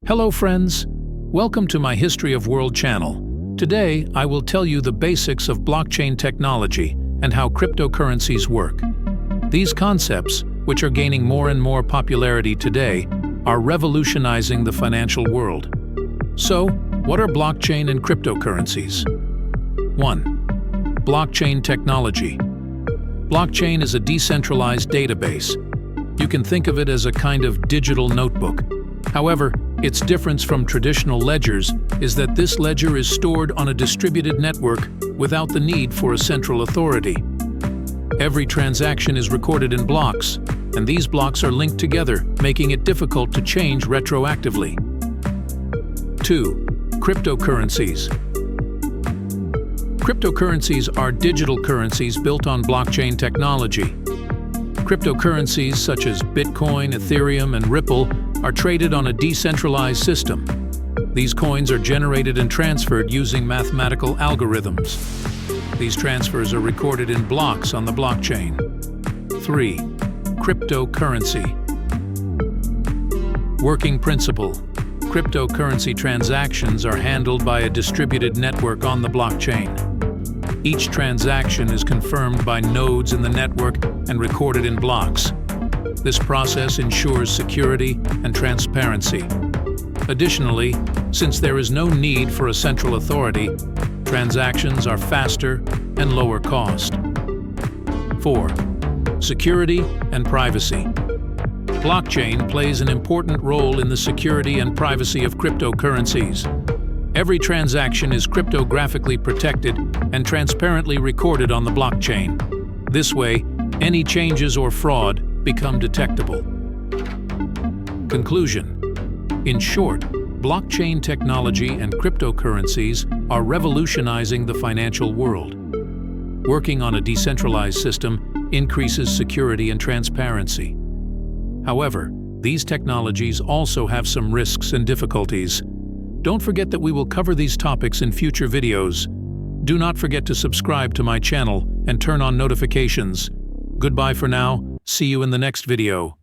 Hello friends, welcome to my History of World channel. Today I will tell you the basics of blockchain technology and how cryptocurrencies work. These concepts, which are gaining more and more popularity today, are revolutionizing the financial world. So, what are blockchain and cryptocurrencies? 1. Blockchain technology. Blockchain is a decentralized database. You can think of it as a kind of digital notebook. However, its difference from traditional ledgers is that this ledger is stored on a distributed network without the need for a central authority. Every transaction is recorded in blocks, and these blocks are linked together, making it difficult to change retroactively. 2. Cryptocurrencies. Cryptocurrencies are digital currencies built on blockchain technology. Cryptocurrencies such as Bitcoin, Ethereum, and Ripple are traded on a decentralized system. These coins are generated and transferred using mathematical algorithms. These transfers are recorded in blocks on the blockchain. 3. Cryptocurrency. Working principle. Cryptocurrency transactions are handled by a distributed network on the blockchain. Each transaction is confirmed by nodes in the network and recorded in blocks. This process ensures security and transparency. Additionally, since there is no need for a central authority, transactions are faster and lower cost. 4. Security and privacy. Blockchain plays an important role in the security and privacy of cryptocurrencies. Every transaction is cryptographically protected and transparently recorded on the blockchain. This way, any changes or fraud become detectable. Conclusion. In short, blockchain technology and cryptocurrencies are revolutionizing the financial world. Working on a decentralized system increases security and transparency. However, these technologies also have some risks and difficulties. Don't forget that we will cover these topics in future videos. Do not forget to subscribe to my channel and turn on notifications. Goodbye for now. See you in the next video.